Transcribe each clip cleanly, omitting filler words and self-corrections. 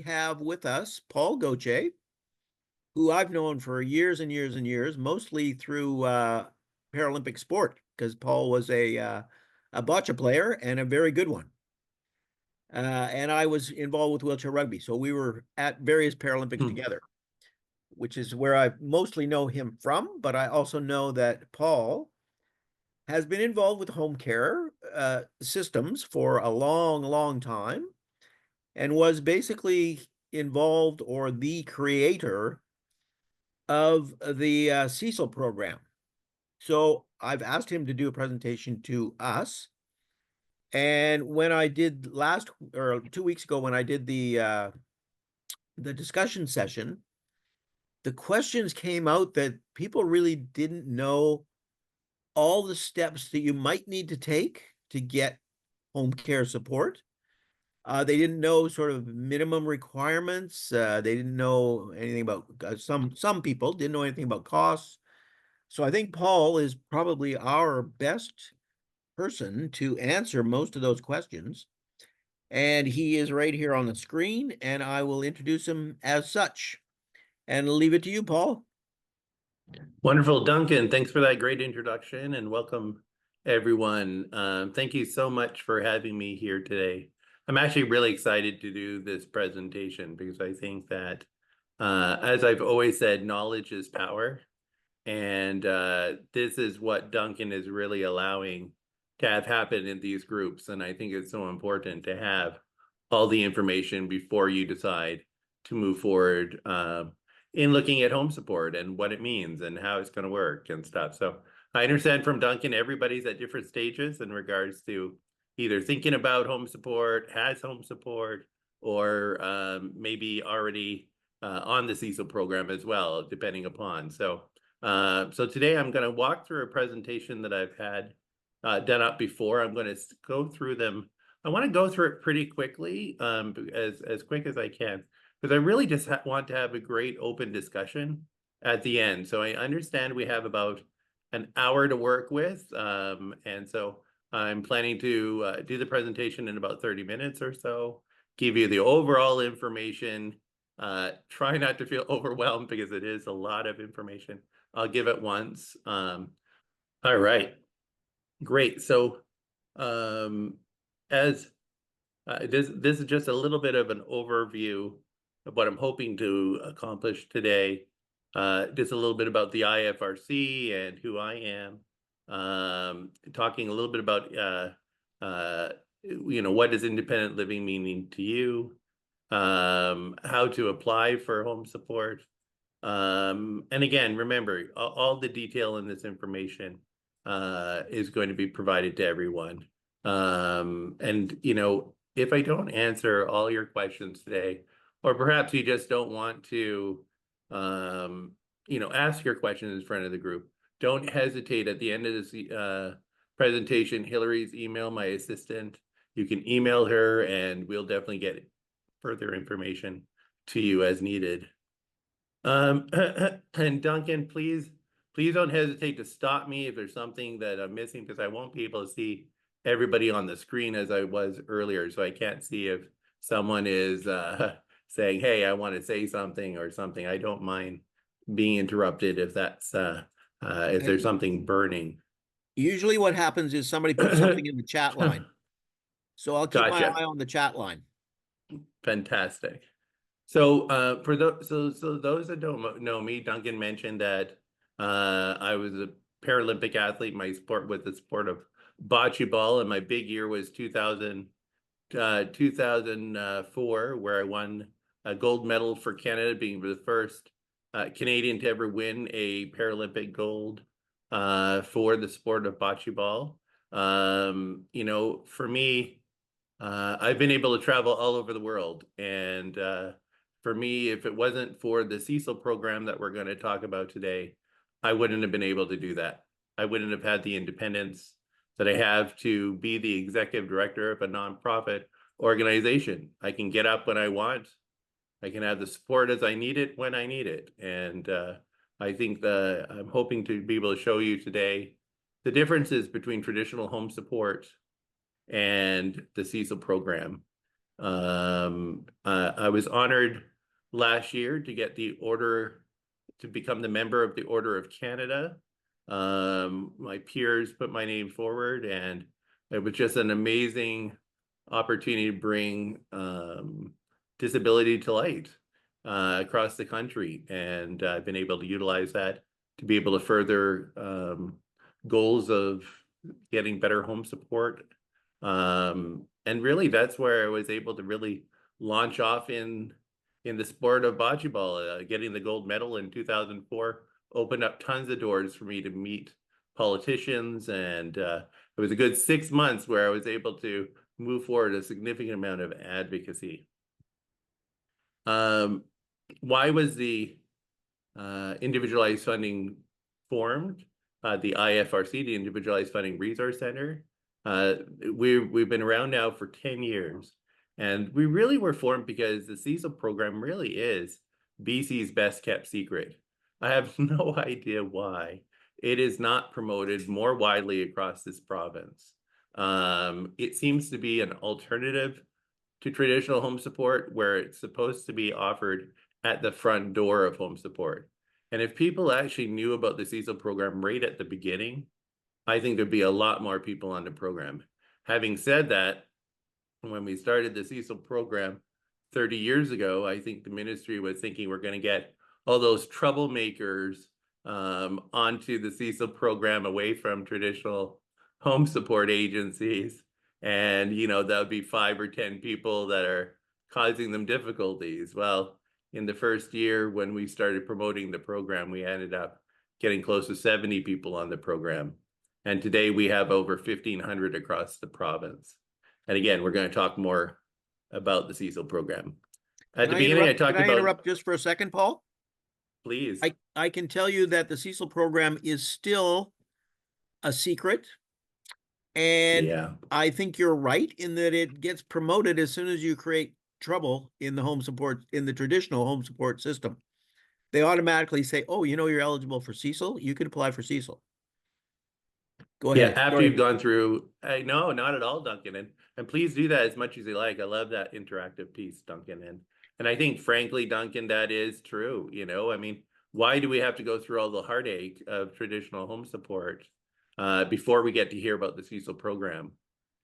have with us Paul Gauthier, who I've known for years and years and years, mostly through Paralympic sport, because Paul was a bocce player and a very good one. And I was involved with wheelchair rugby, so we were at various Paralympics together, which is where I mostly know him from. But I also know that Paul has been involved with home care systems for a long, long time, and was basically involved or the creator of the CSIL program. So I've asked him to do a presentation to us. And when I did 2 weeks ago, when I did the discussion session, the questions came out that people really didn't know all the steps that you might need to take to get home care support. They didn't know sort of minimum requirements. They didn't know anything about some people didn't know anything about costs. So I think Paul is probably our best person to answer most of those questions. And he is right here on the screen, and I will introduce him as such and leave it to you, Paul. Wonderful, Duncan. Thanks for that great introduction and welcome, everyone. Thank you so much for having me here today. I'm actually really excited to do this presentation because I think that, as I've always said, knowledge is power. And this is what Duncan is really allowing to have happen in these groups. And I think it's so important to have all the information before you decide to move forward in looking at home support and what it means and how it's going to work and stuff. So I understand from Duncan, everybody's at different stages in regards to either thinking about home support, has home support, or maybe already on the CSIL program as well, depending upon. So today I'm going to walk through a presentation that I've had done up before. I'm going to go through them. I want to go through it pretty quickly, as quick as I can, because I really just want to have a great open discussion at the end. So I understand we have about an hour to work with, and so I'm planning to do the presentation in about 30 minutes or so, give you the overall information. Try not to feel overwhelmed because it is a lot of information. I'll give it once. All right, great. So this is just a little bit of an overview of what I'm hoping to accomplish today. Just a little bit about the IFRC and who I am. Talking a little bit about what does independent living meaning to you? How to apply for home support. And again, remember, all the detail in this information is going to be provided to everyone. And, if I don't answer all your questions today, or perhaps you just don't want to, ask your questions in front of the group, don't hesitate. At the end of this presentation, Hillary's email, my assistant. You can email her and we'll definitely get further information to you as needed. And Duncan, please don't hesitate to stop me if there's something that I'm missing, because I won't be able to see everybody on the screen as I was earlier. So I can't see if someone is saying, hey, I want to say something or something. I don't mind being interrupted if that's if there's something burning. Usually what happens is somebody puts something in the chat line. So I'll keep my eye on the chat line. Fantastic. So for those that don't know me, Duncan mentioned that I was a Paralympic athlete. My sport was the sport of bocce ball, and my big year was 2004, where I won a gold medal for Canada, being the first Canadian to ever win a Paralympic gold for the sport of bocce ball. For me, I've been able to travel all over the world, and for me, if it wasn't for the CSIL program that we're going to talk about today, I wouldn't have been able to do that. I wouldn't have had the independence that I have to be the executive director of a nonprofit organization. I can get up when I want. I can have the support as I need it when I need it. And I think I'm hoping to be able to show you today the differences between traditional home support and the CSIL program. I was honored last year to get the order to become the member of the Order of Canada. My peers put my name forward, and it was just an amazing opportunity to bring disability to light across the country. And I've been able to utilize that to be able to further goals of getting better home support. And really, that's where I was able to really launch off in the sport of bocce ball. Getting the gold medal in 2004 opened up tons of doors for me to meet politicians, and it was a good 6 months where I was able to move forward a significant amount of advocacy. Why was the individualized funding formed? The IFRC, the Individualized Funding Resource Centre. We've been around now for 10 years, and we really were formed because the CSIL program really is BC's best kept secret. I have no idea why it is not promoted more widely across this province. It seems to be an alternative to traditional home support, where it's supposed to be offered at the front door of home support. And if people actually knew about the CSIL program right at the beginning, I think there'd be a lot more people on the program. Having said that, when we started the CSIL program 30 years ago, I think the ministry was thinking we're going to get all those troublemakers onto the CSIL program away from traditional home support agencies. And, you know, that would be 5 or 10 people that are causing them difficulties. Well, in the first year when we started promoting the program, we ended up getting close to 70 people on the program. And today we have over 1,500 across the province. And again, we're going to talk more about the CSIL program. At the beginning, I talked about... Can I interrupt just for a second, Paul? Please. I can tell you that the CSIL program is still a secret. And yeah. I think you're right in that it gets promoted as soon as you create trouble in the home support, in the traditional home support system. They automatically say, oh, you know, you're eligible for CSIL. You can apply for CSIL. Go ahead. Yeah, after Sorry. you've gone through, no, not at all, Duncan. And please do that as much as you like. I love that interactive piece, Duncan. And I think, frankly, Duncan, that is true. You know, I mean, why do we have to go through all the heartache of traditional home support before we get to hear about the CSIL program?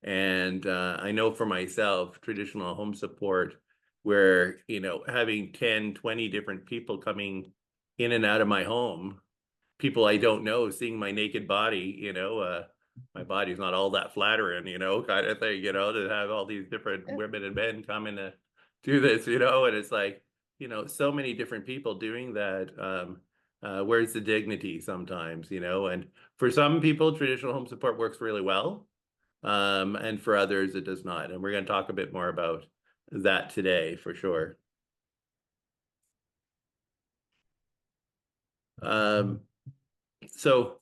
And I know for myself, traditional home support, where, you know, having 10, 20 different people coming in and out of my home, people I don't know, seeing my naked body, you know, my body's not all that flattering, you know, kind of thing, you know, to have all these different women and men come in to do this, you know, and it's like, you know, so many different people doing that. Where's the dignity sometimes, you know? And for some people, traditional home support works really well. And for others, it does not. And we're going to talk a bit more about that today, for sure. So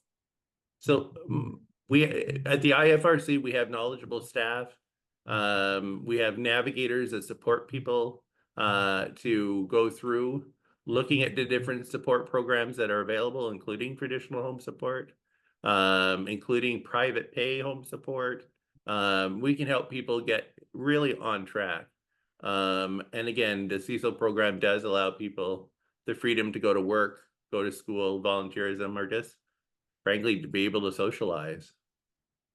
we at the IFRC, we have knowledgeable staff. We have navigators that support people to go through looking at the different support programs that are available, including traditional home support, including private pay home support. We can help people get really on track. And again, the CSIL program does allow people the freedom to go to work, go to school, volunteerism, or just frankly to be able to socialize.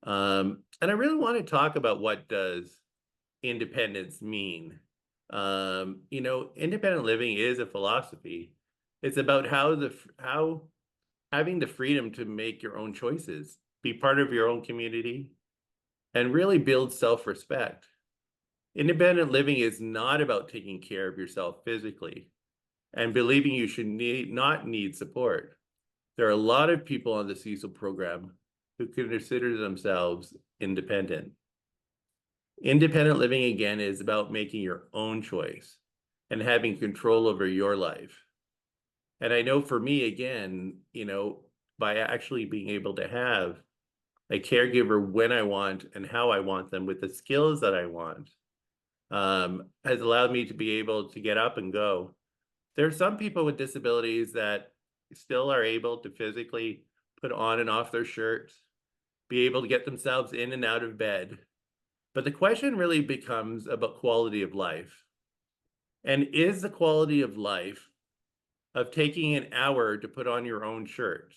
And I really want to talk about what does independence mean. You know, independent living is a philosophy. It's about how having the freedom to make your own choices, be part of your own community, and really build self-respect. Independent living is not about taking care of yourself physically and believing you should not need support. There are a lot of people on the CSIL program who consider themselves independent. Independent living, again, is about making your own choice and having control over your life. And I know for me, again, you know, by actually being able to have a caregiver when I want and how I want them with the skills that I want, has allowed me to be able to get up and go. There are some people with disabilities that still are able to physically put on and off their shirts, be able to get themselves in and out of bed, But the question really becomes about quality of life. And is the quality of life of taking an hour to put on your own shirt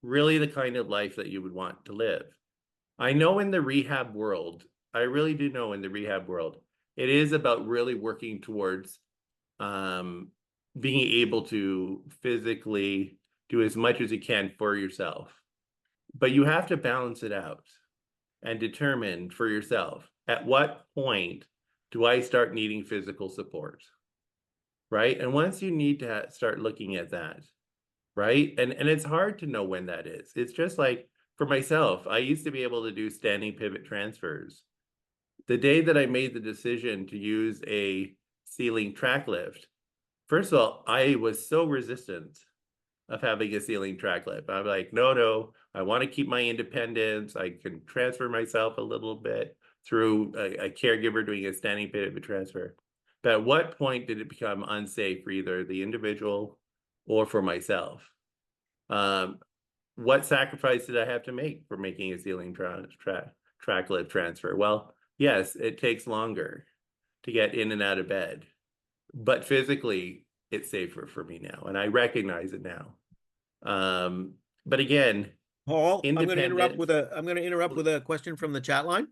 really the kind of life that you would want to live? I know in the rehab world, I really do know in the rehab world, it is about really working towards being able to physically do as much as you can for yourself. But you have to balance it out and determine for yourself, at what point do I start needing physical support, right? And once you need to start looking at that, right? And it's hard to know when that is. It's just like, for myself, I used to be able to do standing pivot transfers. The day that I made the decision to use a ceiling track lift, first of all, I was so resistant of having a ceiling track lift. I'm like, no, I want to keep my independence. I can transfer myself a little bit through a caregiver doing a standing pivot transfer. But at what point did it become unsafe for either the individual or for myself? What sacrifice did I have to make for making a ceiling track lift transfer? Well, yes, it takes longer to get in and out of bed, but physically it's safer for me now, and I recognize it now. But again, Paul, I'm going to interrupt independent. with a question from the chat line.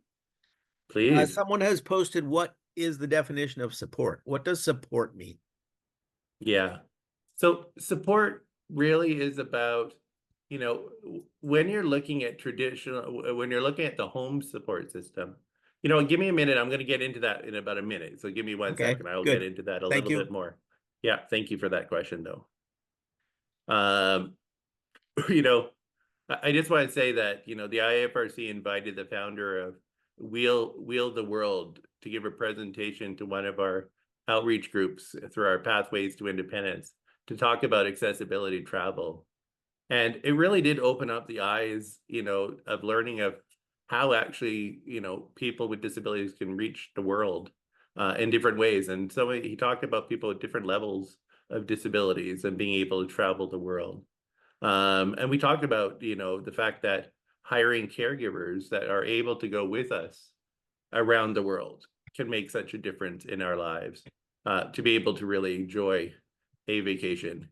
Please. Someone has posted, what is the definition of support? What does support mean? Yeah. So support really is about, when you're looking at when you're looking at the home support system, give me a minute. I'm going to get into that in about a minute. So give me one Okay, second. I'll good. get into that a Thank little you. bit more. Yeah. Thank you for that question, though. You know, I just want to say that, the IFRC invited the founder of Wheel the World to give a presentation to one of our outreach groups through our Pathways to Independence to talk about accessibility travel. And it really did open up the eyes, of learning of how actually, people with disabilities can reach the world in different ways. And so he talked about people with different levels of disabilities and being able to travel the world. And we talked about, the fact that hiring caregivers that are able to go with us around the world can make such a difference in our lives, to be able to really enjoy a vacation.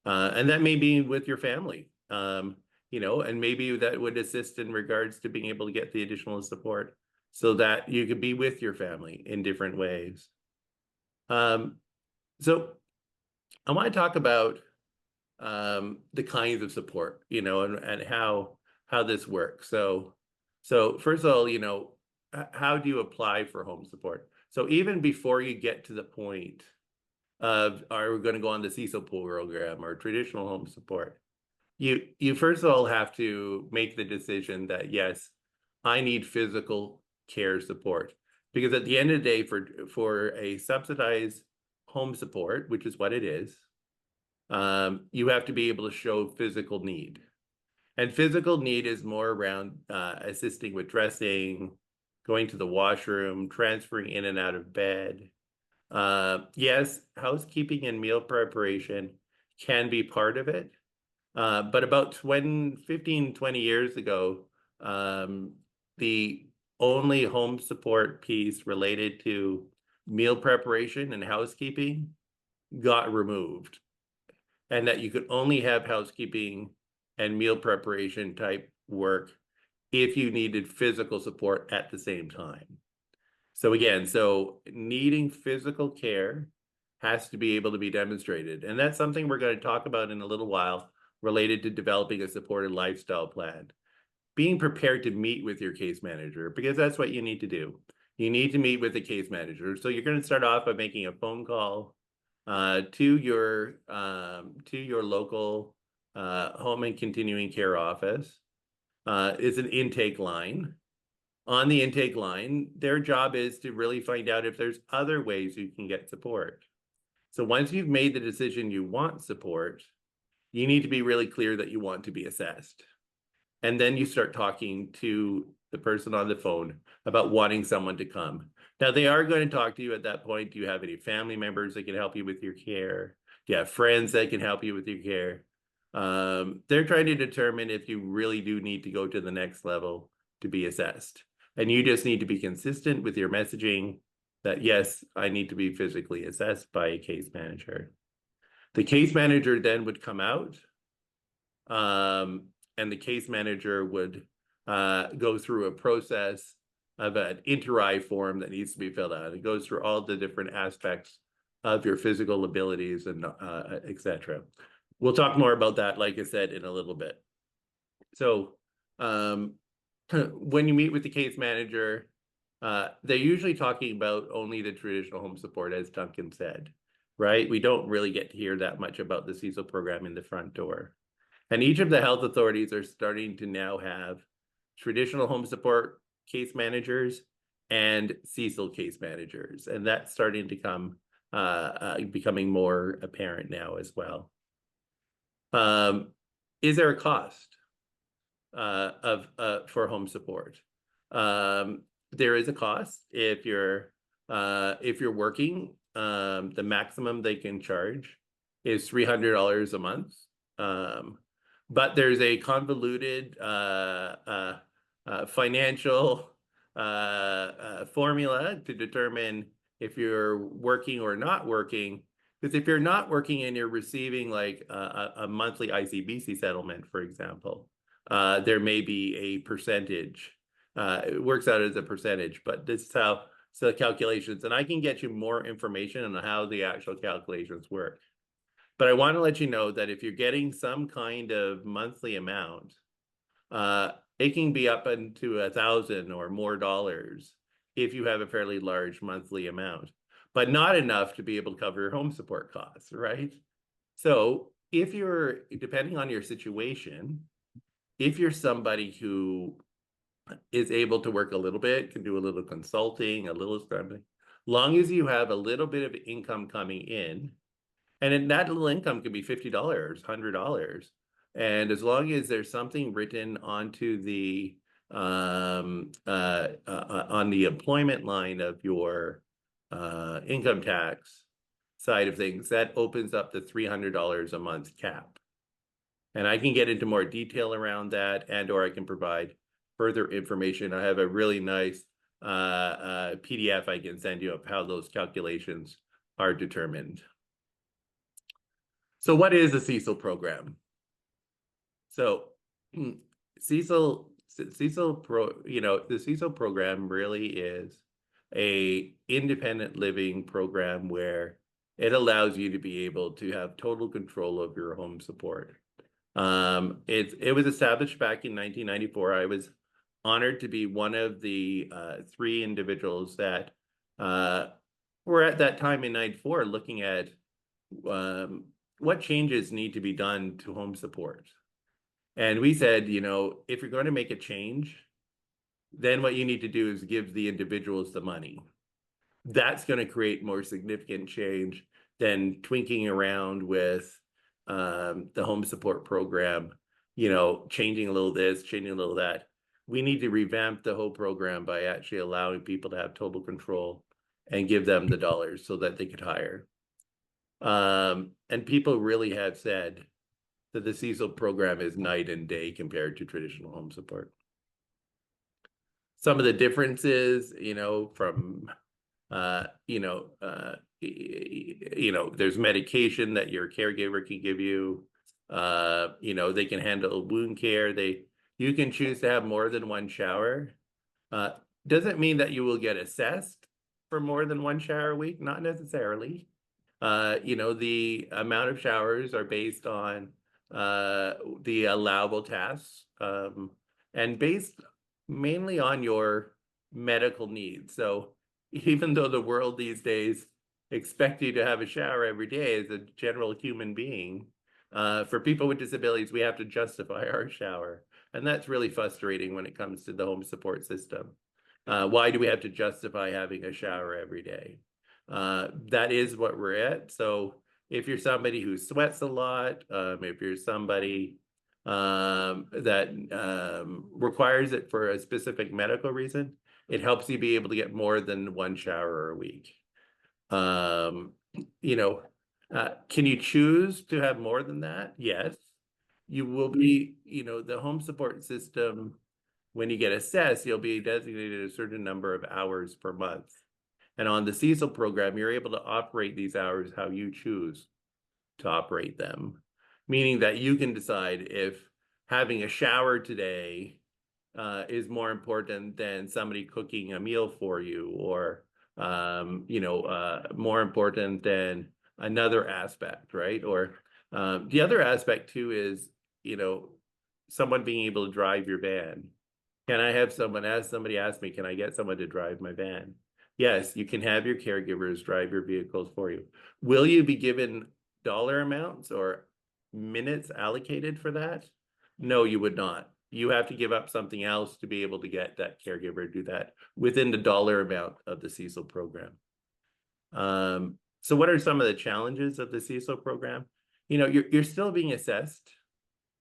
And that may be with your family, and maybe that would assist in regards to being able to get the additional support so that you could be with your family in different ways. So I want to talk about the kinds of support, and how this works. So first of all, how do you apply for home support? So even before you get to the point of, are we going to go on the CSIL program or traditional home support, you first of all have to make the decision that, yes, I need physical care support, because at the end of the day, for a subsidized home support, which is what it is, you have to be able to show physical need. And physical need is more around assisting with dressing, going to the washroom, transferring in and out of bed. Yes, housekeeping and meal preparation can be part of it. But about 15, 20 years ago, the only home support piece related to meal preparation and housekeeping got removed, and that you could only have housekeeping and meal preparation type work if you needed physical support at the same time. So again, needing physical care has to be able to be demonstrated. And that's something we're going to talk about in a little while, related to developing a supported lifestyle plan. Being prepared to meet with your case manager, because that's what you need to do. You need to meet with the case manager. So you're going to start off by making a phone call to your local home and continuing care office. It's an intake line. On the intake line, their job is to really find out if there's other ways you can get support. So once you've made the decision you want support, you need to be really clear that you want to be assessed. And then you start talking to the person on the phone about wanting someone to come. Now, they are going to talk to you at that point. Do you have any family members that can help you with your care? Do you have friends that can help you with your care? They're trying to determine if you really do need to go to the next level to be assessed. And you just need to be consistent with your messaging that, yes, I need to be physically assessed by a case manager. The case manager then would come out, and the case manager would go through a process of an inter-I form that needs to be filled out. It goes through all the different aspects of your physical abilities and et cetera. We'll talk more about that, like I said, in a little bit. So when you meet with the case manager, they're usually talking about only the traditional home support, as Duncan said, right? We don't really get to hear that much about the CSIL program in the front door. And each of the health authorities are starting to now have traditional home support case managers and CSIL case managers. And that's starting to come, becoming more apparent now as well. Is there a cost for home support? There is a cost if you're working. The maximum they can charge is $300 a month. But there's a convoluted financial formula to determine if you're working or not working. Because if you're not working and you're receiving like a monthly ICBC settlement, for example, there may be a percentage. It works out as a percentage, but this is how the calculations, and I can get you more information on how the actual calculations work. But I want to let you know that if you're getting some kind of monthly amount, it can be up into $1,000 or more dollars if you have a fairly large monthly amount, but not enough to be able to cover your home support costs, right? So if you're, depending on your situation, if you're somebody who is able to work a little bit, can do a little consulting, a little scrambling, long as you have a little bit of income coming in, and that little income could be $50, $100. And as long as there's something written onto the on the employment line of your income tax side of things, that opens up the $300 a month cap. And I can get into more detail around that, and or I can provide further information. I have a really nice PDF I can send you of how those calculations are determined. So what is the CSIL program? So the CSIL program really is a independent living program where it allows you to be able to have total control of your home support. It was established back in 1994. I was honored to be one of the 3 individuals that were at that time in 94 looking at what changes need to be done to home support. And we said, you know, if you're going to make a change, then what you need to do is give the individuals the money. That's going to create more significant change than twinking around with the home support program, you know, changing a little this, changing a little that. We need to revamp the whole program by actually allowing people to have total control and give them the dollars so that they could hire. And people really have said that the CSIL program is night and day compared to traditional home support. Some of the differences, you know, from, there's medication that your caregiver can give you. They can handle wound care. You can choose to have more than one shower. Doesn't mean that you will get assessed for more than one shower a week, not necessarily. The amount of showers are based on the allowable tasks and based mainly on your medical needs. So even though the world these days expects you to have a shower every day as a general human being, for people with disabilities, we have to justify our shower. And that's really frustrating when it comes to the home support system. Why do we have to justify having a shower every day? That is what we're at. So if you're somebody who sweats a lot, if you're somebody that requires it for a specific medical reason, it helps you be able to get more than one shower a week. Can you choose to have more than that? Yes. You will be, the home support system when you get assessed, you'll be designated a certain number of hours per month. And on the CSIL program, you're able to operate these hours how you choose to operate them, meaning that you can decide if having a shower today is more important than somebody cooking a meal for you, or more important than another aspect, right? Or the other aspect too is, someone being able to drive your van. Can I have somebody asked me, can I get someone to drive my van? Yes, you can have your caregivers drive your vehicles for you. Will you be given dollar amounts or minutes allocated for that? No, you would not. You have to give up something else to be able to get that caregiver to do that within the dollar amount of the CSIL program. So what are some of the challenges of the CSIL program? You're still being assessed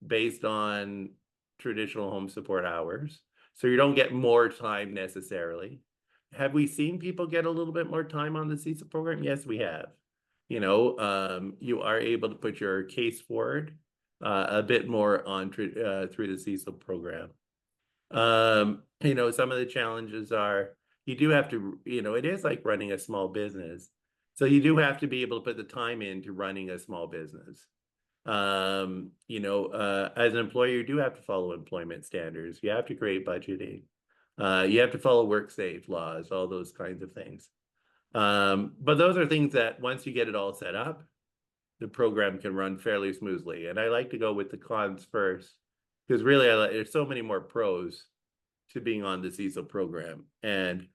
based on traditional home support hours, so you don't get more time necessarily. Have we seen people get a little bit more time on the CSIL program? Yes, we have. You are able to put your case forward a bit more on through the CSIL program. Some of the challenges are you do have to, it is like running a small business. So you do have to be able to put the time into running a small business. As an employer, you do have to follow employment standards. You have to create budgeting. You have to follow work-safe laws, all those kinds of things. But those are things that once you get it all set up, the program can run fairly smoothly. And I like to go with the cons first, because really there's so many more pros to being on the CSIL program. And,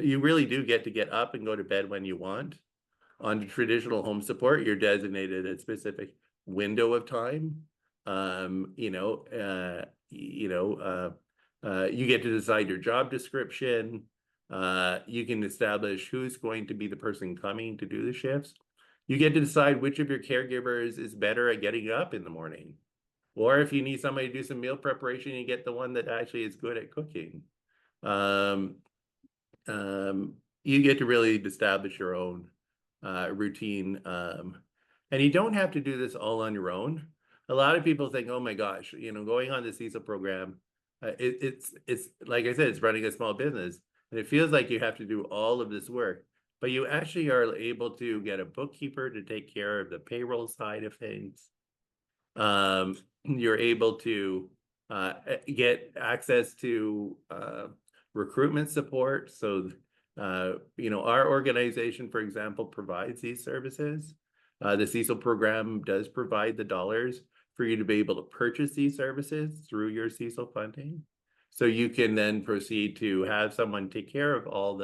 you really do get to get up and go to bed when you want. On traditional home support, you're designated a specific window of time. You get to decide your job description. You can establish who's going to be the person coming to do the shifts. You get to decide which of your caregivers is better at getting up in the morning. Or if you need somebody to do some meal preparation, you get the one that actually is good at cooking. You get to really establish your own routine. And you don't have to do this all on your own. A lot of people think, oh my gosh, going on the CSIL program, it's like I said, it's running a small business. And it feels like you have to do all of this work, but you actually are able to get a bookkeeper to take care of the payroll side of things. You're able to get access to recruitment support. So, our organization, for example, provides these services. The CSIL program does provide the dollars for you to be able to purchase these services through your CSIL funding. So you can then proceed to have someone take care of all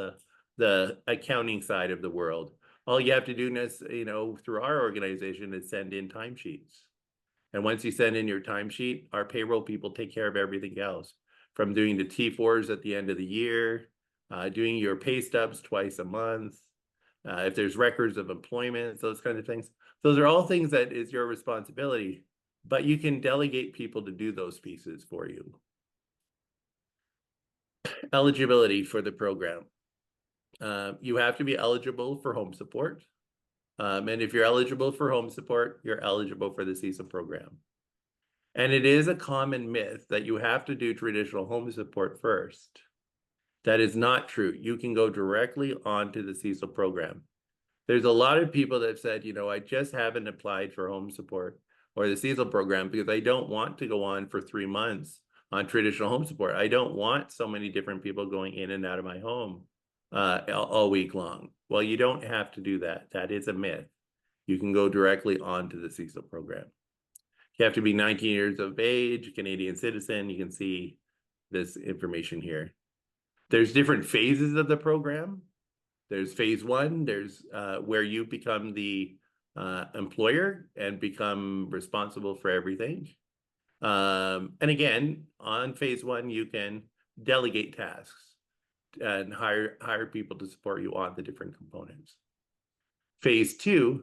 the accounting side of the world. All you have to do is, through our organization is send in timesheets. And once you send in your timesheet, our payroll people take care of everything else, from doing the T4s at the end of the year, doing your pay stubs twice a month, if there's records of employment, those kinds of things. Those are all things that is your responsibility, but you can delegate people to do those pieces for you. Eligibility for the program. You have to be eligible for home support. And if you're eligible for home support, you're eligible for the CSIL program. And it is a common myth that you have to do traditional home support first. That is not true. You can go directly onto the CSIL program. There's a lot of people that have said, I just haven't applied for home support or the CSIL program because I don't want to go on for 3 months on traditional home support. I don't want so many different people going in and out of my home all week long. Well, you don't have to do that. That is a myth. You can go directly onto the CSIL program. You have to be 19 years of age, Canadian citizen. You can see this information here. There's different phases of the program. There's phase 1. There's where you become the employer and become responsible for everything. And again, on phase 1, you can delegate tasks and hire people to support you on the different components. Phase 2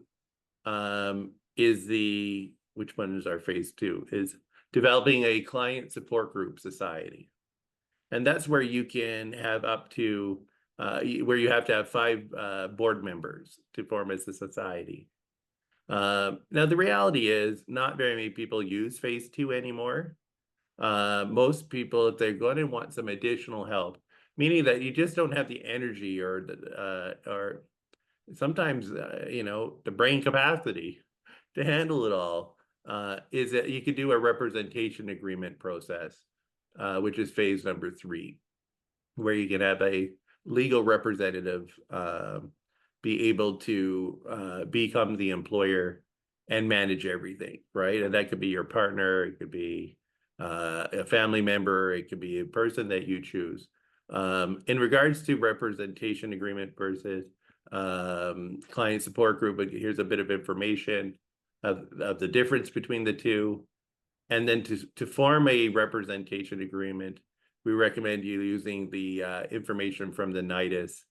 is which one is our phase 2? Is developing a client support group society. And that's where you can have up to, where you have to have 5 board members to form as a society. Now, the reality is not very many people use phase 2 anymore. Most people, if they're going to want some additional help, meaning that you just don't have the energy or sometimes, the brain capacity to handle it all, is that you could do a representation agreement process, which is phase number 3, where you can have a legal representative be able to become the employer and manage everything, right? And that could be your partner, it could be a family member, it could be a person that you choose. In regards to representation agreement versus client support group, here's a bit of information of the difference between the two. And then to form a representation agreement, we recommend you using the information from the NIDIS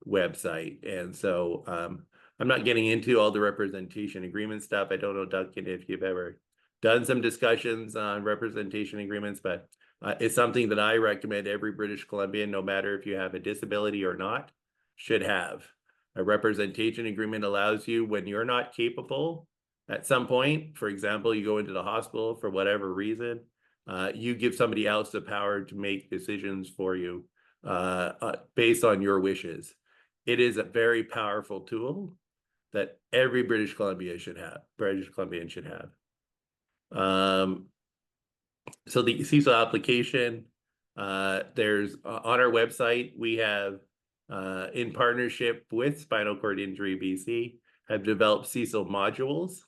website. And so I'm not getting into all the representation agreement stuff. I don't know, Duncan, if you've ever done some discussions on representation agreements, but it's something that I recommend every British Columbian, no matter if you have a disability or not, should have. A representation agreement allows you, when you're not capable at some point, for example, you go into the hospital for whatever reason, you give somebody else the power to make decisions for you based on your wishes. It is a very powerful tool that every British Columbian should have. So the CSIL application, there's on our website, we have, in partnership with Spinal Cord Injury BC, have developed CSIL modules.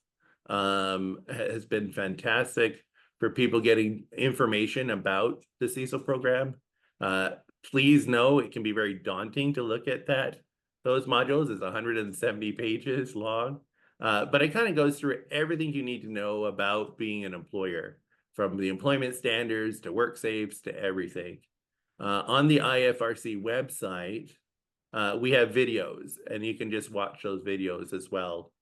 Has been fantastic for people getting information about the CSIL program. Please know it can be very daunting to look at those modules. It's 170 pages long, but it kind of goes through everything you need to know about being an employer, from the employment standards to work safes to everything. On the IFRC website, we have videos, and you can just watch those videos as well.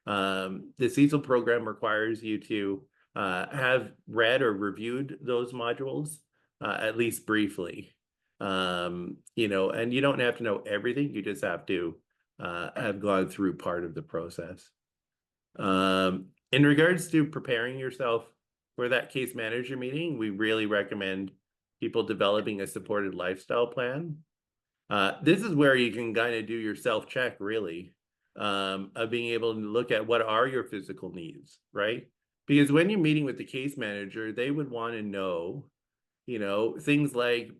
The CSIL program requires you to have read or reviewed those modules, at least briefly. And you don't have to know everything. You just have to have gone through part of the process. In regards to preparing yourself for that case manager meeting, we really recommend people developing a supported lifestyle plan. This is where you can kind of do your self-check, really, of being able to look at what are your physical needs, right? Because when you're meeting with the case manager, they would want to know, things like,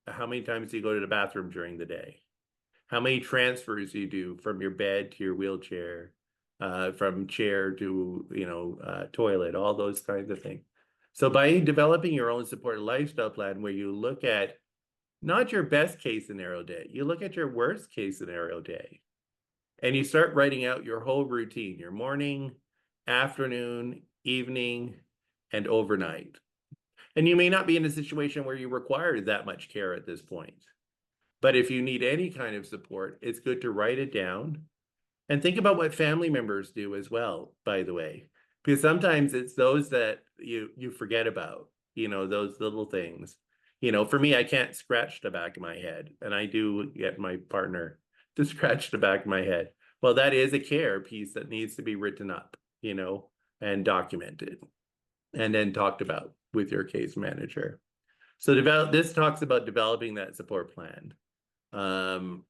how many times do you go to the bathroom during the day? How many transfers you do from your bed to your wheelchair, from chair to, toilet, all those kinds of things. So by developing your own supported lifestyle plan, where you look at not your best case scenario day, you look at your worst case scenario day, and you start writing out your whole routine, your morning, afternoon, evening, and overnight. And you may not be in a situation where you require that much care at this point. But if you need any kind of support, it's good to write it down. And think about what family members do as well, by the way, because sometimes it's those that you forget about, those little things. For me, I can't scratch the back of my head, and I do get my partner to scratch the back of my head. Well, that is a care piece that needs to be written up, and documented, and then talked about with your case manager. So this talks about developing that support plan. And,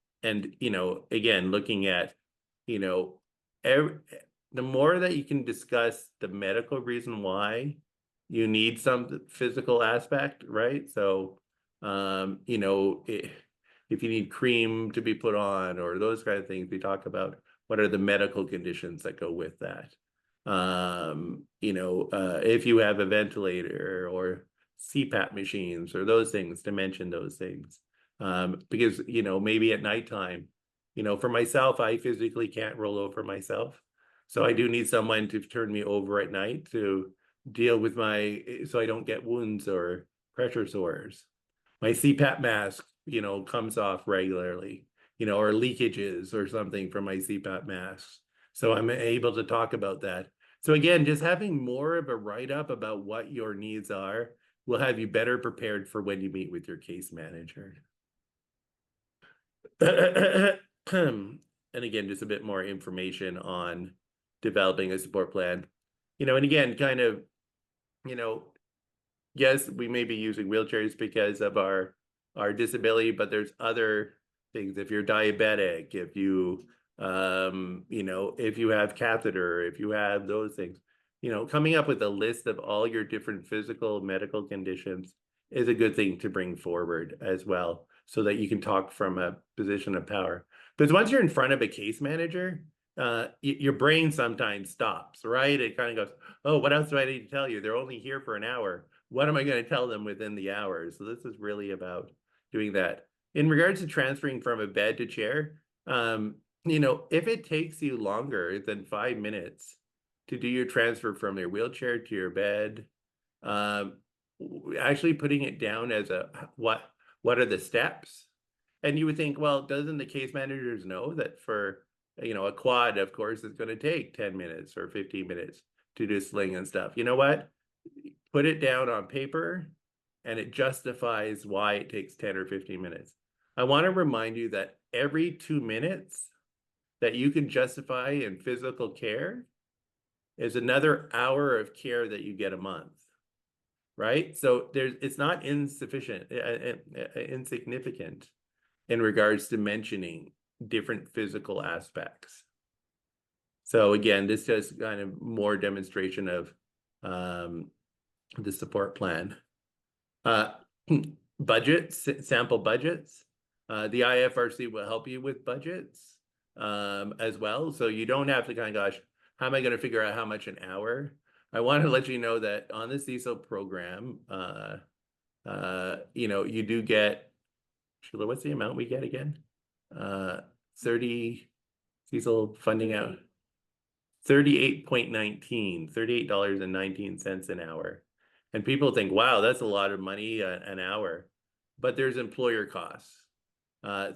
again, looking at, the more that you can discuss the medical reason why you need some physical aspect, right? So, if you need cream to be put on or those kind of things, we talk about what are the medical conditions that go with that. If you have a ventilator or CPAP machines or those things, to mention those things. Because, maybe at nighttime, for myself, I physically can't roll over myself. So I do need someone to turn me over at night to deal with so I don't get wounds or pressure sores. My CPAP mask, comes off regularly, or leakages or something from my CPAP masks. So I'm able to talk about that. So again, just having more of a write-up about what your needs are will have you better prepared for when you meet with your case manager. And again, just a bit more information on developing a support plan. And again, kind of, yes, we may be using wheelchairs because of our disability, but there's other things. If you're diabetic, if you if you have catheter, if you have those things, coming up with a list of all your different physical medical conditions is a good thing to bring forward as well, so that you can talk from a position of power. Because once you're in front of a case manager, your brain sometimes stops, right? It kind of goes, oh, what else do I need to tell you? They're only here for an hour. What am I going to tell them within the hour? So this is really about doing that. In regards to transferring from a bed to chair, if it takes you longer than 5 minutes to do your transfer from your wheelchair to your bed, actually putting it down as what are the steps? And you would think, well, doesn't the case managers know that for a quad, of course, it's going to take 10 minutes or 15 minutes to do sling and stuff. You know what? Put it down on paper and it justifies why it takes 10 or 15 minutes. I want to remind you that every 2 minutes that you can justify in physical care is another hour of care that you get a month, right? So it's not insignificant in regards to mentioning different physical aspects. So again, this just kind of more demonstration of the support plan. Budgets, sample budgets. The IFRC will help you with budgets as well. So you don't have to kind of, gosh, how am I going to figure out how much an hour? I want to let you know that on the CSIL program, you do get, Sheila, what's the amount we get again? 30 CSIL funding out, $38.19 an hour. And people think, wow, that's a lot of money an hour. But there's employer costs.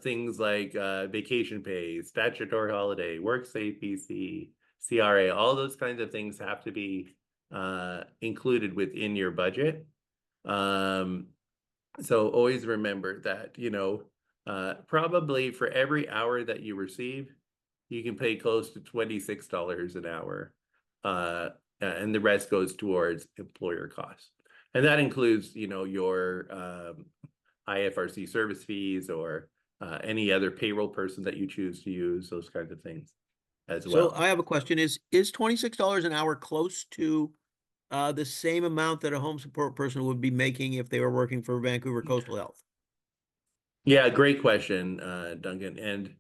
Things like vacation pay, statutory holiday, WorkSafe BC, CRA, all those kinds of things have to be included within your budget. So always remember that, probably for every hour that you receive, you can pay close to $26 an hour. And the rest goes towards employer costs. And that includes, your IFRC service fees or any other payroll person that you choose to use, those kinds of things as well. So I have a question. Is $26 an hour close to the same amount that a home support person would be making if they were working for Vancouver Coastal Health? Yeah, great question, Duncan. And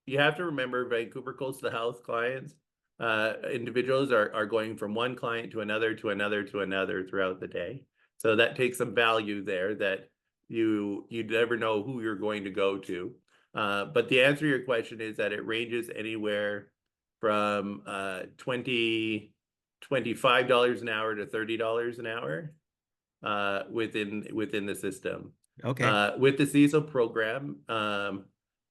you have to remember Vancouver Coastal Health clients, individuals are going from one client to another to another to another throughout the day. So that takes some value there that you never know who you're going to go to. But the answer to your question is that it ranges anywhere from $25 an hour to $30 an hour within the system. Okay. With the CSIL program,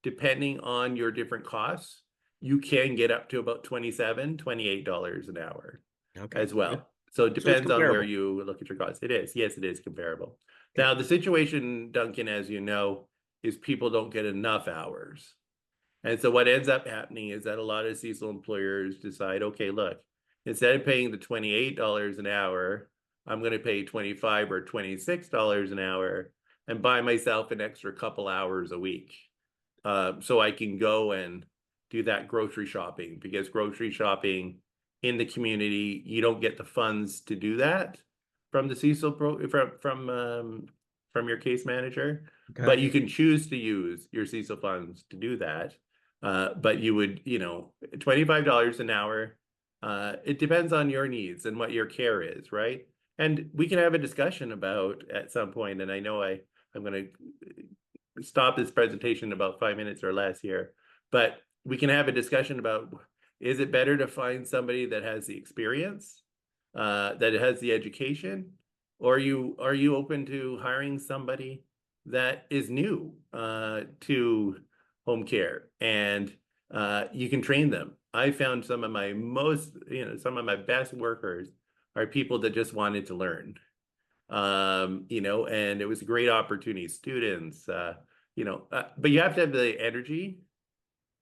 depending on your different costs, you can get up to about $28 an hour as well. Good. So it depends on where comparable. you look at your costs. It is. Yes, it is comparable. Now, the situation, Duncan, as you know, is people don't get enough hours. And so what ends up happening is that a lot of CSIL employers decide, okay, look, instead of paying the $28 an hour, I'm going to pay $25 or $26 an hour and buy myself an extra couple hours a week. So I can go and do that grocery shopping, because grocery shopping in the community, you don't get the funds to do that from the CSIL from your case manager, but you can choose to use your CSIL funds to do that. But you would, $25 an hour. It depends on your needs and what your care is, right? And we can have a discussion about at some point, and I know I'm going to stop this presentation in about 5 minutes or less here, but we can have a discussion about, is it better to find somebody that has the experience, that has the education, or are you open to hiring somebody that is new to home care, and you can train them? I found some of my best workers are people that just wanted to learn, and it was a great opportunity. Students, but you have to have the energy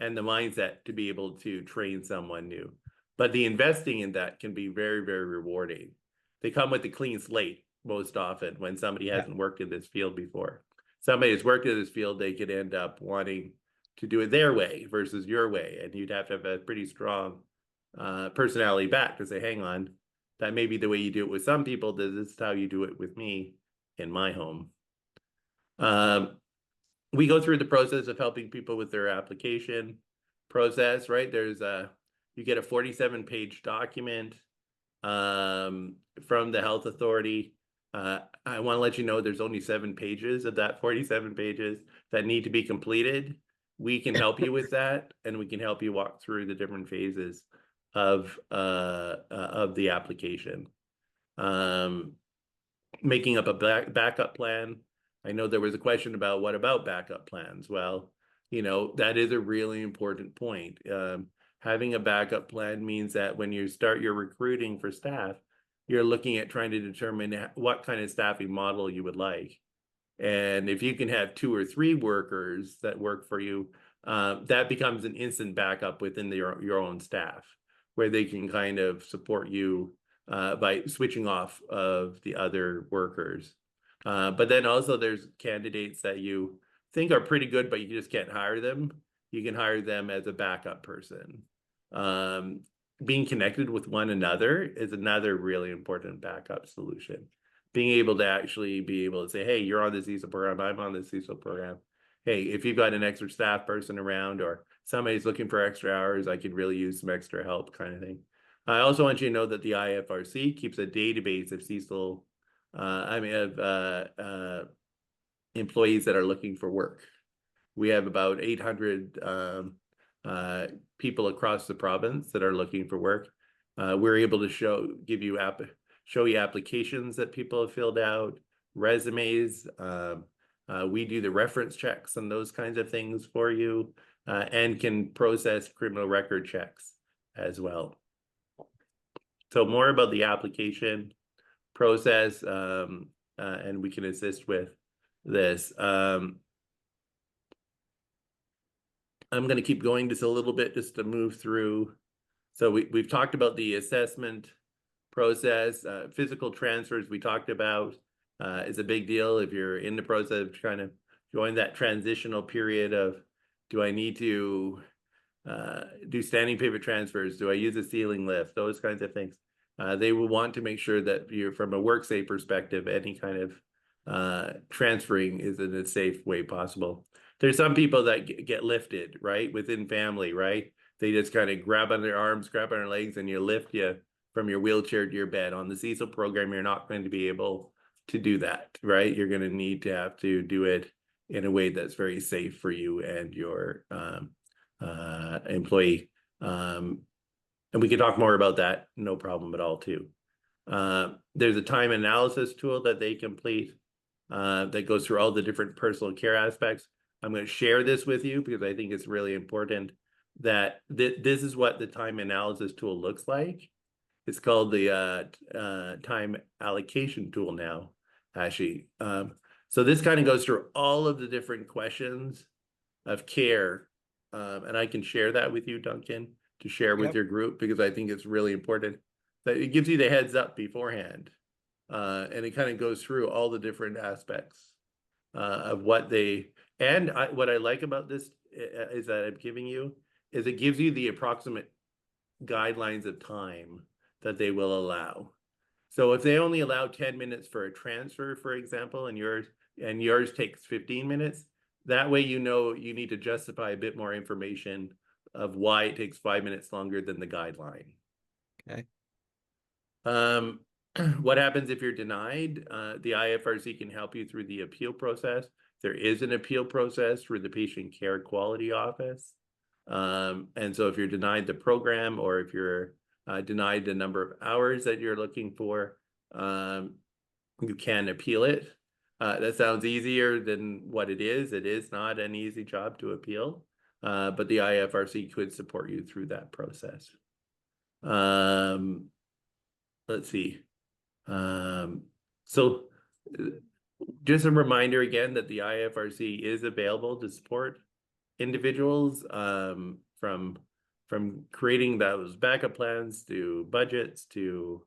and the mindset to be able to train someone new. But the investing in that can be very, very rewarding. they come with a clean slate most often when somebody Yeah. hasn't worked in this field before. Somebody who's worked in this field, they could end up wanting to do it their way versus your way. And you'd have to have a pretty strong personality back to say, hang on, that may be the way you do it with some people. This is how you do it with me in my home. We go through the process of helping people with their application process, right? You get a 47-page document from the health authority. I want to let you know there's only 7 pages of that 47 pages that need to be completed. We can help you with that, and we can help you walk through the different phases of the application. Making up a backup plan. I know there was a question about what about backup plans? Well, that is a really important point. Having a backup plan means that when you start your recruiting for staff, you're looking at trying to determine what kind of staffing model you would like. And if you can have 2 or 3 workers that work for you, that becomes an instant backup within your own staff, where they can kind of support you by switching off of the other workers. But then also there's candidates that you think are pretty good, but you just can't hire them. You can hire them as a backup person. Being connected with one another is another really important backup solution. Being able to actually be able to say, hey, you're on the CSIL program, I'm on the CSIL program. Hey, if you've got an extra staff person around or somebody's looking for extra hours, I could really use some extra help, kind of thing. I also want you to know that the IFRC keeps a database of CSIL, employees that are looking for work. We have about 800 people across the province that are looking for work. We're able to show you applications that people have filled out, resumes. We do the reference checks and those kinds of things for you, and can process criminal record checks as well. So more about the application process, and we can assist with this. I'm going to keep going just a little bit just to move through. So we've talked about the assessment process. Physical transfers we talked about is a big deal if you're in the process of trying to join that transitional period of, do I need to do standing pivot transfers? Do I use a ceiling lift? Those kinds of things. They will want to make sure that you're, from a WorkSafe perspective, any kind of transferring is in a safe way possible. There's some people that get lifted, right, within family, right? They just kind of grab on their arms, grab on their legs, and you lift you from your wheelchair to your bed. On the CSIL program, you're not going to be able to do that, right? You're going to need to have to do it in a way that's very safe for you and your employee. And we can talk more about that, no problem at all, too. There's a time analysis tool that they complete that goes through all the different personal care aspects. I'm going to share this with you because I think it's really important that this is what the time analysis tool looks like. It's called the time allocation tool now, actually. So this kind of goes through all of the different questions of care. And I can share that with you, Duncan, to share with your group, because I think it's really important that it gives you the heads up beforehand. And it kind of goes through all the different aspects of what they, and what I like about this is that I'm giving you, is it gives you the approximate guidelines of time that they will allow. So if they only allow 10 minutes for a transfer, for example, and yours takes 15 minutes, that way you know you need to justify a bit more information of why it takes 5 minutes longer than the guideline. Okay. What happens if you're denied? The IFRC can help you through the appeal process. There is an appeal process through the Patient Care Quality Office. And so if you're denied the program, or if you're denied the number of hours that you're looking for, you can appeal it. That sounds easier than what it is. It is not an easy job to appeal, but the IFRC could support you through that process. Let's see. So just a reminder again that the IFRC is available to support individuals from creating those backup plans to budgets to,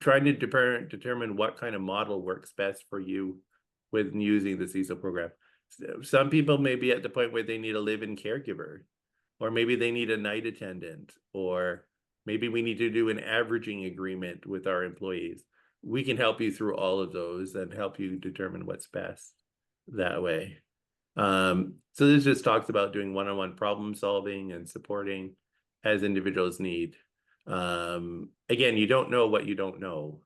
trying to determine what kind of model works best for you with using the CSIL program. Some people may be at the point where they need a live-in caregiver, or maybe they need a night attendant, or maybe we need to do an averaging agreement with our employees. We can help you through all of those and help you determine what's best that way. So this just talks about doing one-on-one problem solving and supporting as individuals need. Again, you don't know what you don't know.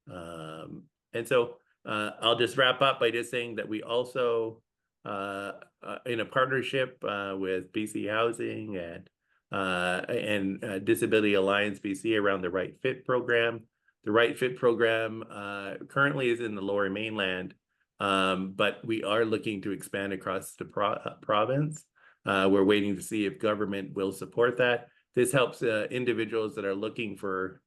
And so I'll just wrap up by just saying that we also, in a partnership with BC Housing and Disability Alliance BC around the Right Fit program. The Right Fit program currently is in the Lower Mainland, but we are looking to expand across the province. We're waiting to see if government will support that. This helps individuals that are looking for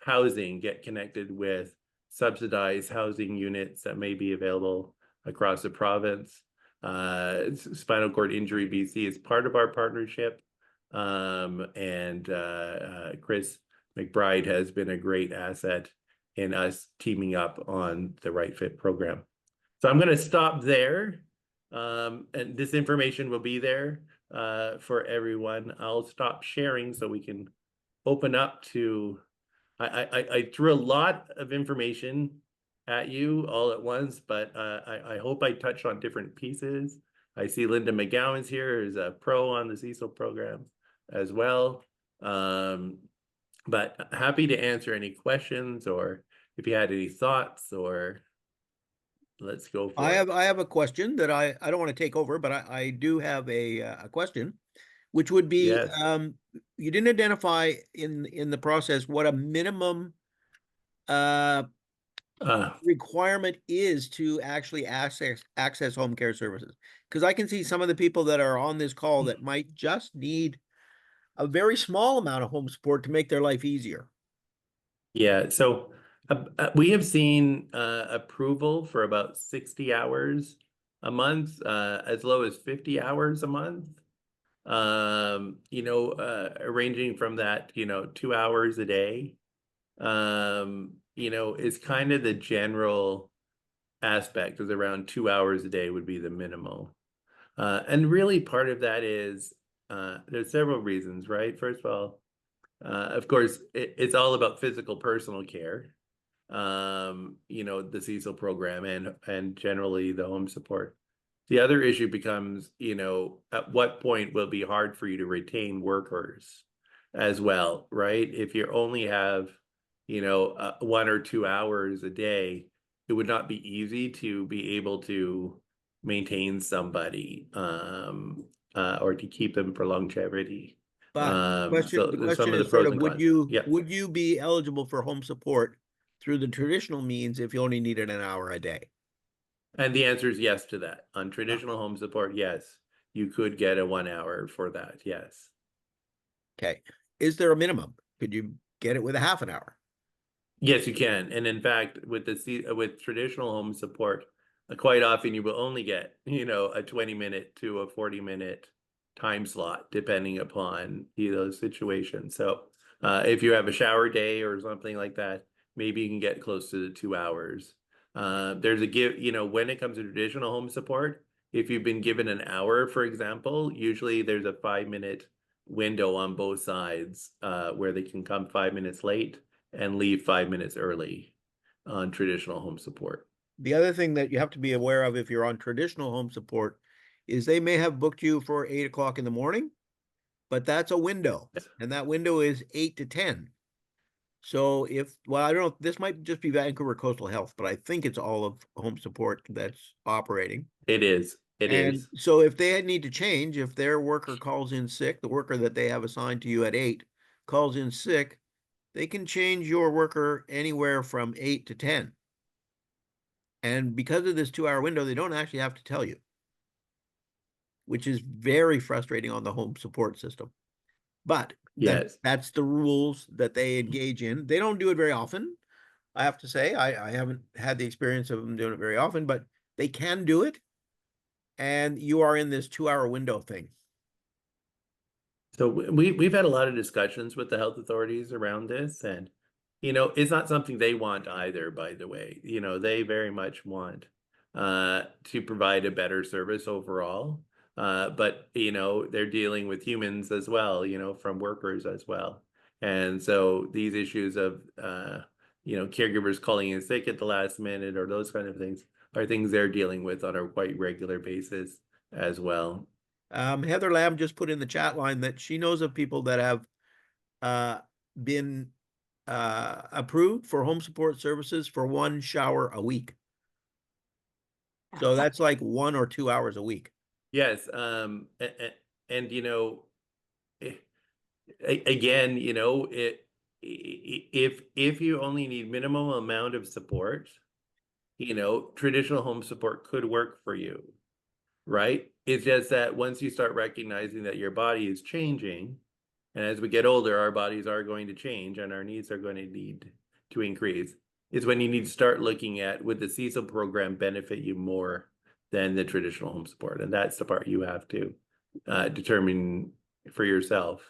housing get connected with subsidized housing units that may be available across the province. Spinal Cord Injury BC is part of our partnership. And Chris McBride has been a great asset in us teaming up on the Right Fit program. So I'm going to stop there. And this information will be there for everyone. I'll stop sharing so we can open up to, I threw a lot of information at you all at once, but I hope I touched on different pieces. I see Linda McGowan's here as a pro on the CSIL program as well. But happy to answer any questions, or if you had any thoughts, or let's go for it. I have a question that I don't want to take over, but I do have a question, which would be, Yes. You didn't identify in the process what a minimum requirement is to actually access home care services. Because I can see some of the people that are on this call that might just need a very small amount of home support to make their life easier. Yeah, so we have seen approval for about 60 hours a month, as low as 50 hours a month. Ranging from that, 2 hours a day, is kind of the general aspect, is around 2 hours a day would be the minimal. And really part of that is, there's several reasons, right? First of all, of course, it's all about physical personal care, the CSIL program and generally the home support. The other issue becomes, at what point will it be hard for you to retain workers as well, right? If you only have, 1 or 2 hours a day, it would not be easy to be able to maintain somebody or to keep them for longevity. But the question some of the is sort pros of, and would cons. you Yeah. would you be eligible for home support through the traditional means if you only needed an hour a day? And the answer is yes to that. On traditional home support, yes, you could get a 1 hour for that. Yes. Okay. Is there a minimum? Could you get it with a half an hour? Yes, you can. And in fact, with traditional home support, quite often you will only get, a 20-minute to a 40-minute time slot, depending upon those situations. So if you have a shower day or something like that, maybe you can get close to the 2 hours. There's a give, when it comes to traditional home support, if you've been given an hour, for example, usually there's a 5-minute window on both sides where they can come 5 minutes late and leave 5 minutes early on traditional home support. The other thing that you have to be aware of if you're on traditional home support is they may have booked you for 8 o'clock in the morning, but that's a window, and that window is 8 to 10. So I don't know, this might just be Vancouver Coastal Health, but I think it's all of home support that's operating. It is. And so if they need to change, if their worker calls in sick, the worker that they have assigned to you at 8 calls in sick, they can change your worker anywhere from 8 to 10. And because of this 2-hour window, they don't actually have to tell you, which is very frustrating on the home support system. But Yes, that's the rules that they engage in. They don't do it very often. I have to say, I haven't had the experience of them doing it very often, but they can do it. And you are in this 2-hour window thing. So we've had a lot of discussions with the health authorities around this, and it's not something they want either, by the way. They very much want to provide a better service overall. But they're dealing with humans as well, from workers as well. And so these issues of caregivers calling in sick at the last minute or those kind of things are things they're dealing with on a quite regular basis as well. Heather Lamb just put in the chat line that she knows of people that have been approved for home support services for 1 shower a week. So that's like 1 or 2 hours a week. Yes. And again, if you only need minimum amount of support, traditional home support could work for you, right? It's just that once you start recognizing that your body is changing, and as we get older, our bodies are going to change and our needs are going to need to increase, is when you need to start looking at, would the CSIL program benefit you more than the traditional home support? And that's the part you have to determine for yourself.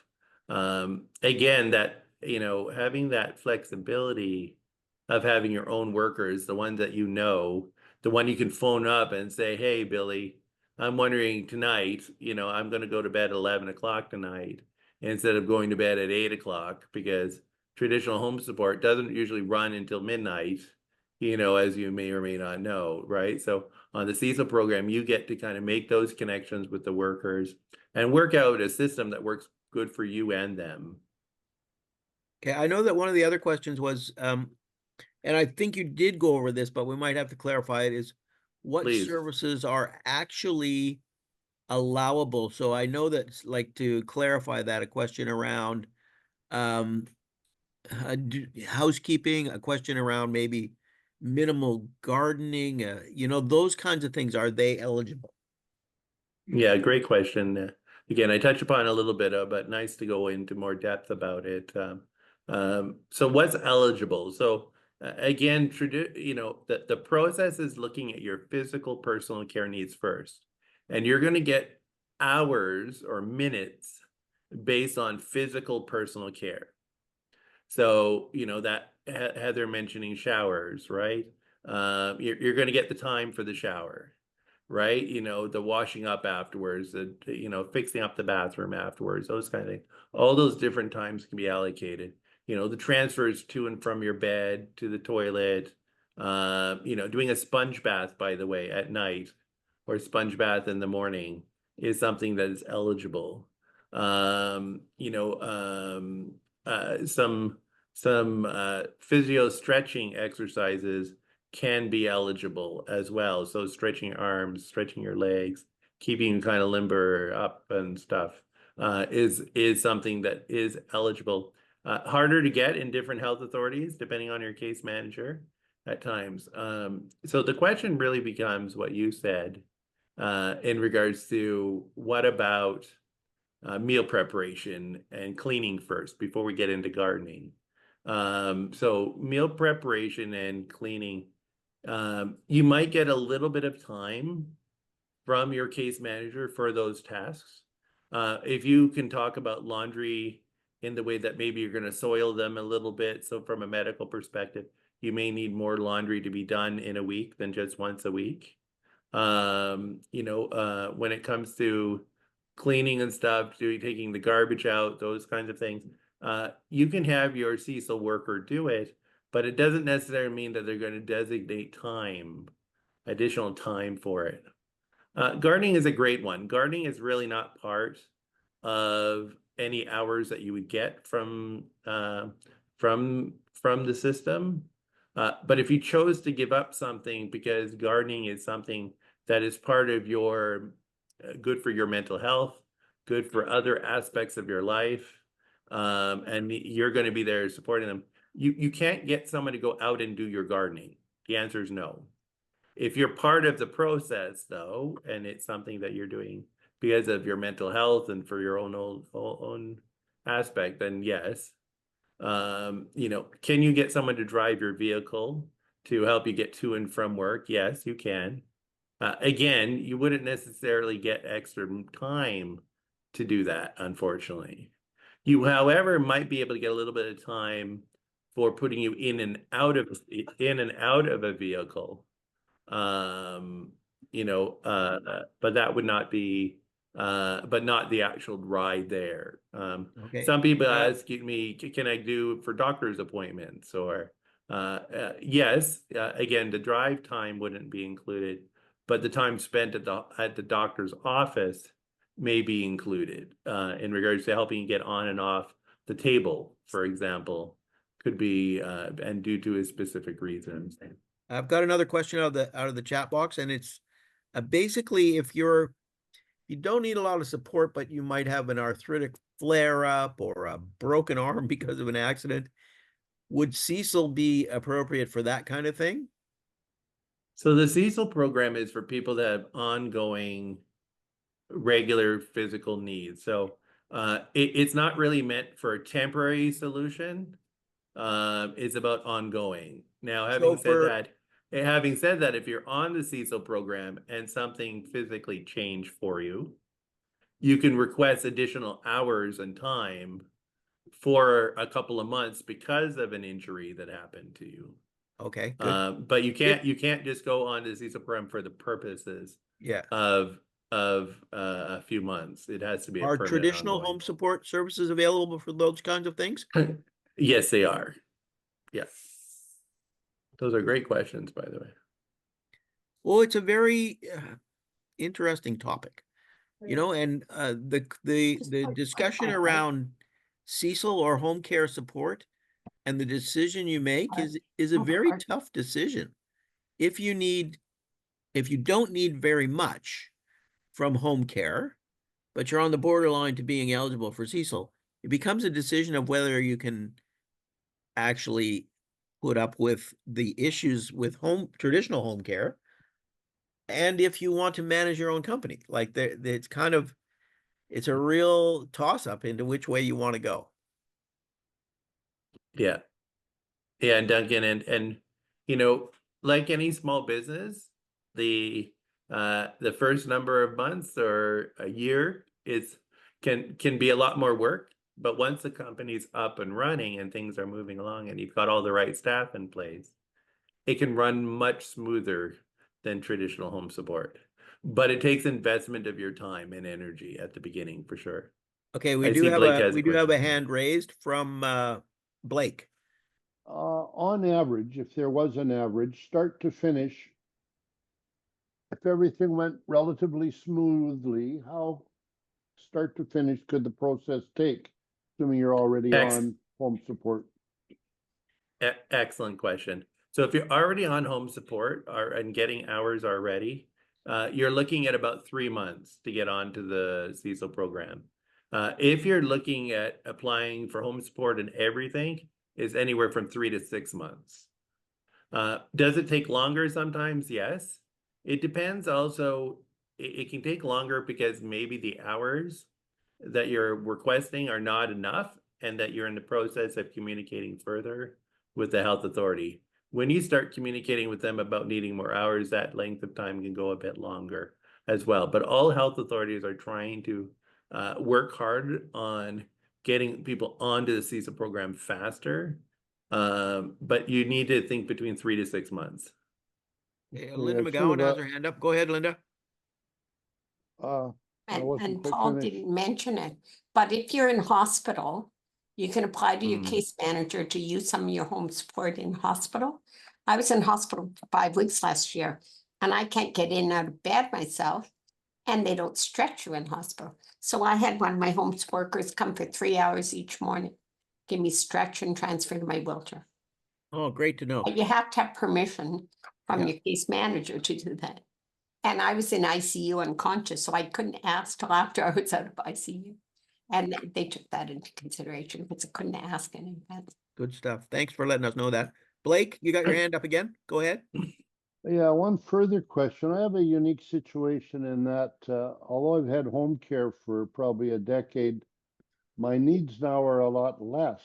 Again, that, having that flexibility of having your own workers, the ones that the one you can phone up and say, hey, Billy, I'm wondering tonight, I'm going to go to bed at 11 o'clock tonight instead of going to bed at 8 o'clock, because traditional home support doesn't usually run until midnight, as you may or may not know, right? So on the CSIL program, you get to kind of make those connections with the workers and work out a system that works good for you and them. Okay, I know that one of the other questions was, and I think you did go over this, but we might have to clarify it, is what Please. services are actually allowable? So I know that, like, to clarify that, a question around housekeeping, a question around maybe minimal gardening, those kinds of things, are they eligible? Yeah, great question. Again, I touched upon a little bit of, but nice to go into more depth about it. So what's eligible? So again, the process is looking at your physical personal care needs first, and you're going to get hours or minutes based on physical personal care. So, that Heather mentioning showers, right? You're going to get the time for the shower, right? The washing up afterwards, fixing up the bathroom afterwards, those kind of things. All those different times can be allocated. The transfers to and from your bed to the toilet, doing a sponge bath, by the way, at night, or sponge bath in the morning is something that is eligible. Some physio stretching exercises can be eligible as well. So stretching your arms, stretching your legs, keeping you kind of limber up and stuff is something that is eligible. Harder to get in different health authorities, depending on your case manager at times. So the question really becomes what you said in regards to what about meal preparation and cleaning first before we get into gardening. So meal preparation and cleaning, you might get a little bit of time from your case manager for those tasks. If you can talk about laundry in the way that maybe you're going to soil them a little bit, so from a medical perspective, you may need more laundry to be done in a week than just once a week. When it comes to cleaning and stuff, taking the garbage out, those kinds of things, you can have your CSIL worker do it, but it doesn't necessarily mean that they're going to designate additional time for it. Gardening is a great one. Gardening is really not part of any hours that you would get from the system. But if you chose to give up something because gardening is something that is part of your good for your mental health, good for other aspects of your life, and you're going to be there supporting them, you can't get someone to go out and do your gardening. The answer is no. If you're part of the process, though, and it's something that you're doing because of your mental health and for your own aspect, then yes. Can you get someone to drive your vehicle to help you get to and from work? Yes, you can. Again, you wouldn't necessarily get extra time to do that, unfortunately. You, however, might be able to get a little bit of time for putting you in and out of a vehicle. You know, but that would not be, but not the actual ride there. Okay. Some people ask me, can I do for doctor's appointments? Or yes, again, the drive time wouldn't be included, but the time spent at the doctor's office may be included in regards to helping you get on and off the table, for example, could be and due to a specific reason. I've got another question out of the chat box, and it's basically if you don't need a lot of support, but you might have an arthritic flare up or a broken arm because of an accident, would CSIL be appropriate for that kind of thing? So the CSIL program is for people that have ongoing regular physical needs. So it's not really meant for a temporary solution. It's about ongoing. Now, having said that, if you're on the CSIL program and something physically changed for you, you can request additional hours and time for a couple of months because of an injury that happened to you. Okay, good. But you can't just go on to the CSIL program for the purposes of a few months. It has to be a Are permanent traditional ongoing. home support services available for those kinds of things? Yes, they are. Yes. Those are great questions, by the way. Well, it's a very interesting topic, you know, and the discussion around CSIL or home care support and the decision you make is a very tough decision. If you don't need very much from home care, but you're on the borderline to being eligible for CSIL, it becomes a decision of whether you can actually put up with the issues with traditional home care, and if you want to manage your own company. Like it's a real toss-up into which way you want to go. Yeah. Yeah, and Duncan, and you know, like any small business, the first number of months or a year can be a lot more work. But once the company's up and running and things are moving along and you've got all the right staff in place, it can run much smoother than traditional home support. But it takes investment of your time and energy at the beginning for sure. Okay, I see Blake has we a do have a question. hand raised from Blake. On average, if there was an average, start to finish, if everything went relatively smoothly, how start to finish could the process take, assuming you're already on home support? Excellent question. So if you're already on home support and getting hours already, you're looking at about 3 months to get onto the CSIL program. If you're looking at applying for home support and everything, is anywhere from 3 to 6 months. Does it take longer sometimes? Yes. It depends also. It can take longer because maybe the hours that you're requesting are not enough and that you're in the process of communicating further with the health authority. When you start communicating with them about needing more hours, that length of time can go a bit longer as well. But all health authorities are trying to work hard on getting people onto the CSIL program faster. But you need to think between 3 to 6 months. Yeah, Linda McGowan has her hand up. Go ahead, Linda. And Paul didn't mention it, but if you're in hospital, you can apply to your case manager to use some of your home support in hospital. I was in hospital for 5 weeks last year, and I can't get in and out of bed myself, and they don't stretch you in hospital. So I had one of my home workers come for 3 hours each morning, give me stretch and transfer to my wheelchair. Oh, great to know. But you have to have permission from your case manager to do that. And I was in ICU unconscious, so I couldn't ask till after I was out of ICU. And they took that into consideration because I couldn't ask in advance. Good stuff. Thanks for letting us know that. Blake, you got your hand up again. Go ahead. Yeah, one further question. I have a unique situation in that although I've had home care for probably a decade, my needs now are a lot less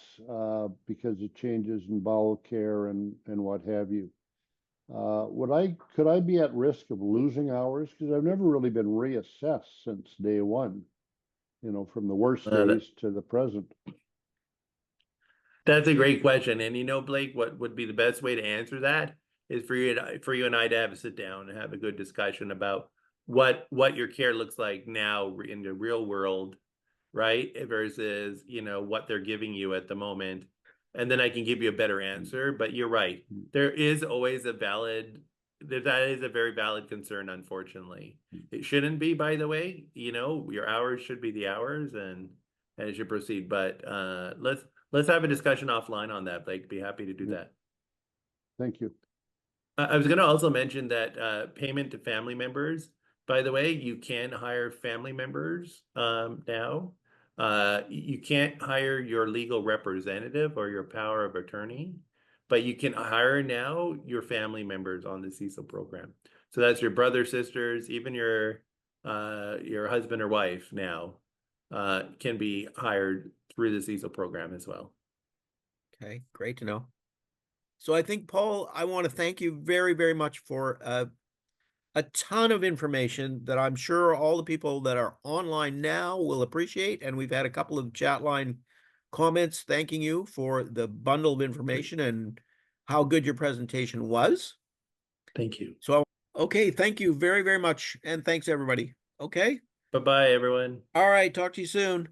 because of changes in bowel care and what have you. Could I be at risk of losing hours? Because I've never really been reassessed since day one, you know, from the worst days to the present. That's a great question. And Blake, what would be the best way to answer that is for you and I to have a sit down and have a good discussion about what your care looks like now in the real world, right? Versus, what they're giving you at the moment. And then I can give you a better answer. But you're right. There is always that is a very valid concern, unfortunately. It shouldn't be, by the way. Your hours should be the hours and it should proceed. But let's have a discussion offline on that, Blake. Be happy to do that. Thank you. I was going to also mention that payment to family members, by the way, you can hire family members now. You can't hire your legal representative or your power of attorney, but you can hire now your family members on the CSIL program. So that's your brothers, sisters, even your husband or wife now can be hired through the CSIL program as well. Okay, great to know. So I think, Paul, I want to thank you very, very much for a ton of information that I'm sure all the people that are online now will appreciate. And we've had a couple of chat line comments thanking you for the bundle of information and how good your presentation was. Thank you. So, okay, thank you very, very much. And thanks, everybody. Okay. Bye-bye, everyone. All right, talk to you soon.